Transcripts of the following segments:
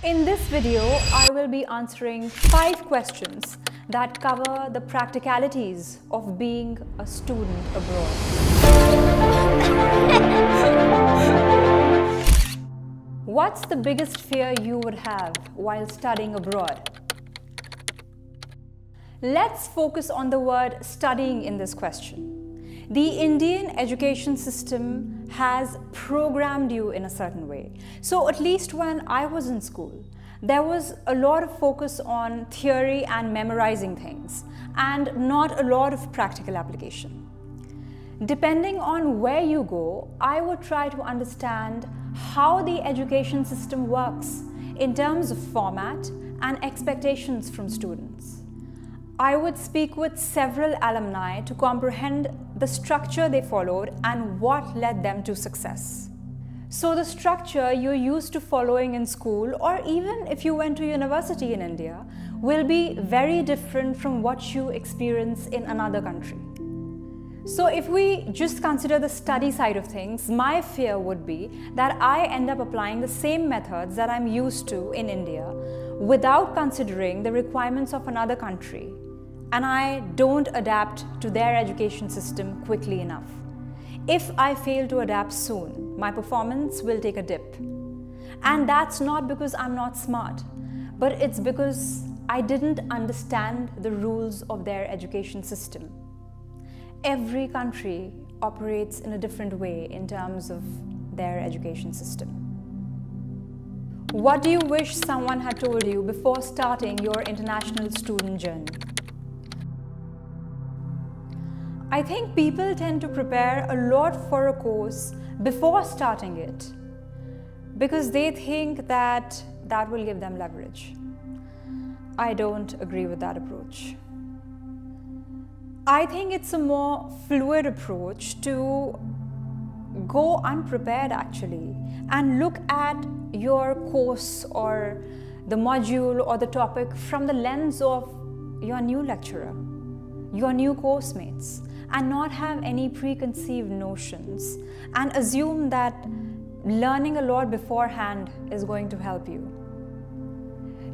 In this video, I will be answering 5 questions that cover the practicalities of being a student abroad. What's the biggest fear you would have while studying abroad? Let's focus on the word studying in this question. The Indian education system has programmed you in a certain way. So at least when I was in school, there was a lot of focus on theory and memorizing things, and not a lot of practical application. Depending on where you go, I would try to understand how the education system works in terms of format and expectations from students. I would speak with several alumni to comprehend the structure they followed and what led them to success. So the structure you're used to following in school, or even if you went to university in India, will be very different from what you experience in another country. So if we just consider the study side of things, my fear would be that I end up applying the same methods that I'm used to in India without considering the requirements of another country, and I don't adapt to their education system quickly enough. If I fail to adapt soon, my performance will take a dip. And that's not because I'm not smart, but it's because I didn't understand the rules of their education system. Every country operates in a different way in terms of their education system. What do you wish someone had told you before starting your international student journey? I think people tend to prepare a lot for a course before starting it because they think that that will give them leverage. I don't agree with that approach. I think it's a more fluid approach to go unprepared actually and look at your course or the module or the topic from the lens of your new lecturer, your new course mates, and not have any preconceived notions and assume that learning a lot beforehand is going to help you.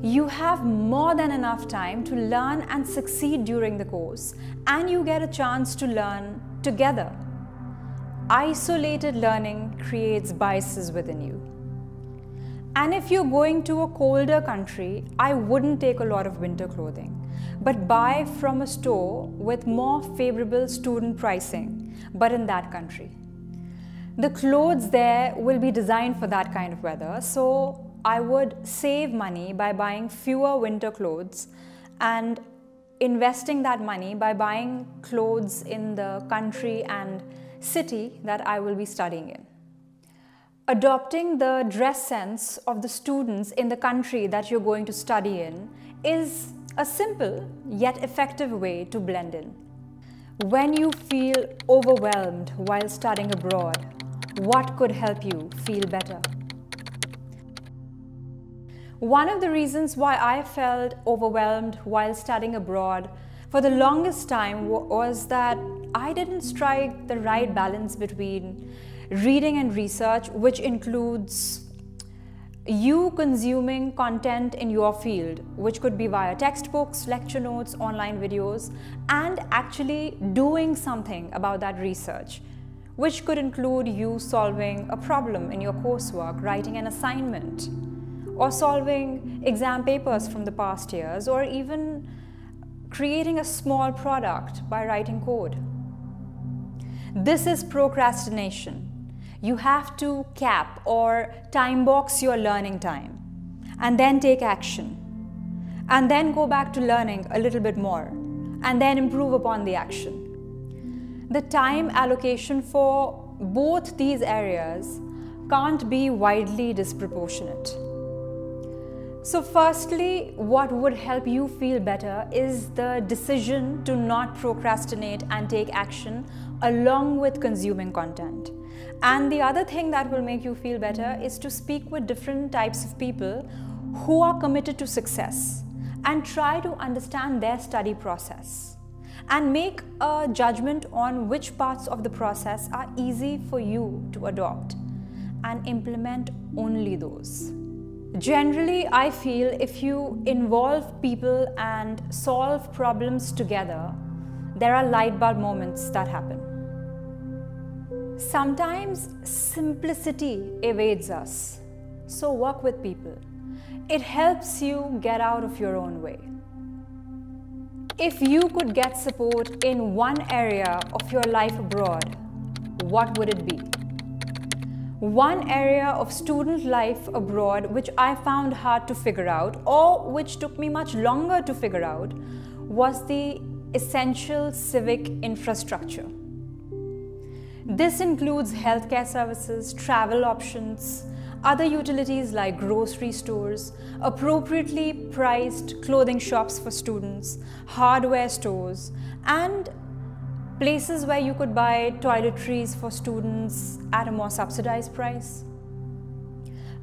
You have more than enough time to learn and succeed during the course, and you get a chance to learn together. Isolated learning creates biases within you. And if you're going to a colder country, I wouldn't take a lot of winter clothing, but buy from a store with more favorable student pricing, but in that country. The clothes there will be designed for that kind of weather, so I would save money by buying fewer winter clothes and investing that money by buying clothes in the country and city that I will be studying in. Adopting the dress sense of the students in the country that you're going to study in is a simple yet effective way to blend in. When you feel overwhelmed while studying abroad, what could help you feel better? One of the reasons why I felt overwhelmed while studying abroad for the longest time was that I didn't strike the right balance between reading and research, which includes you consuming content in your field, which could be via textbooks, lecture notes, online videos, and actually doing something about that research, which could include you solving a problem in your coursework, writing an assignment, or solving exam papers from the past years, or even creating a small product by writing code. This is procrastination. You have to cap or time box your learning time and then take action, and then go back to learning a little bit more and then improve upon the action. The time allocation for both these areas can't be widely disproportionate. So firstly, what would help you feel better is the decision to not procrastinate and take action along with consuming content. And the other thing that will make you feel better is to speak with different types of people who are committed to success and try to understand their study process and make a judgment on which parts of the process are easy for you to adopt and implement only those. Generally, I feel if you involve people and solve problems together, there are light bulb moments that happen. Sometimes simplicity evades us, so work with people. It helps you get out of your own way. If you could get support in one area of your life abroad, what would it be? One area of student life abroad which I found hard to figure out, or which took me much longer to figure out, was the essential civic infrastructure. This includes healthcare services, travel options, other utilities like grocery stores, appropriately priced clothing shops for students, hardware stores, and places where you could buy toiletries for students at a more subsidized price,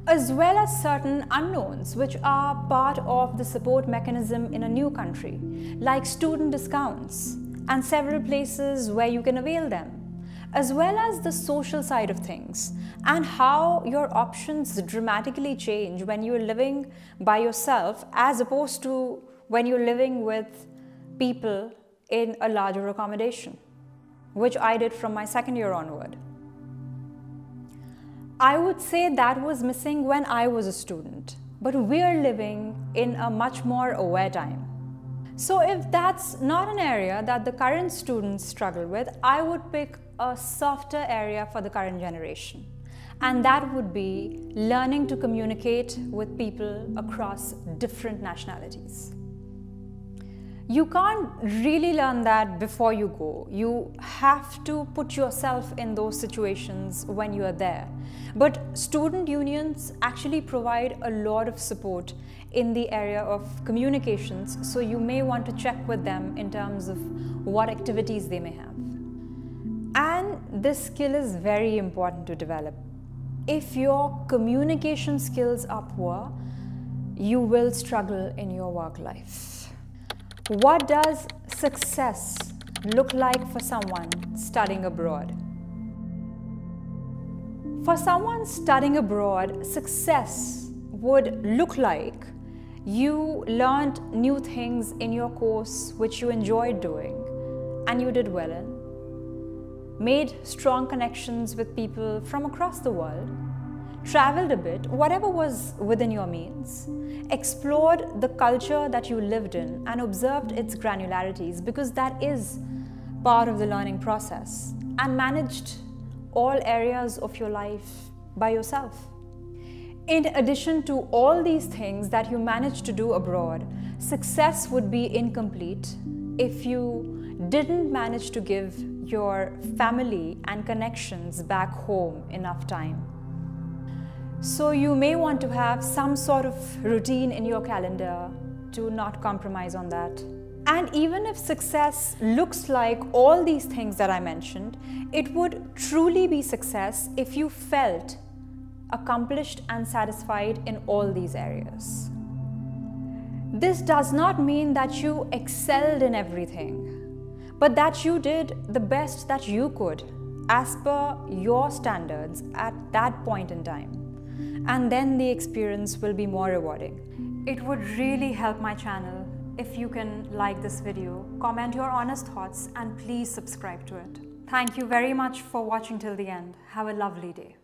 as well as certain unknowns which are part of the support mechanism in a new country, like student discounts and several places where you can avail them, as well as the social side of things and how your options dramatically change when you're living by yourself as opposed to when you're living with people in a larger accommodation, which I did from my second year onward. I would say that was missing when I was a student, but we're living in a much more aware time. So if that's not an area that the current students struggle with, I would pick a softer area for the current generation. And that would be learning to communicate with people across different nationalities. You can't really learn that before you go. You have to put yourself in those situations when you are there. But student unions actually provide a lot of support in the area of communications, so you may want to check with them in terms of what activities they may have. And this skill is very important to develop. If your communication skills are poor, you will struggle in your work life. What does success look like for someone studying abroad? For someone studying abroad, success would look like you learned new things in your course which you enjoyed doing and you did well in, made strong connections with people from across the world, traveled a bit, whatever was within your means, explored the culture that you lived in and observed its granularities, because that is part of the learning process, and managed all areas of your life by yourself. In addition to all these things that you managed to do abroad, success would be incomplete if you didn't manage to give your family and connections back home enough time. So you may want to have some sort of routine in your calendar to not compromise on that. And even if success looks like all these things that I mentioned, it would truly be success if you felt accomplished and satisfied in all these areas. This does not mean that you excelled in everything, but that you did the best that you could as per your standards at that point in time. And then the experience will be more rewarding. It would really help my channel if you can like this video, comment your honest thoughts, and please subscribe to it. Thank you very much for watching till the end. Have a lovely day.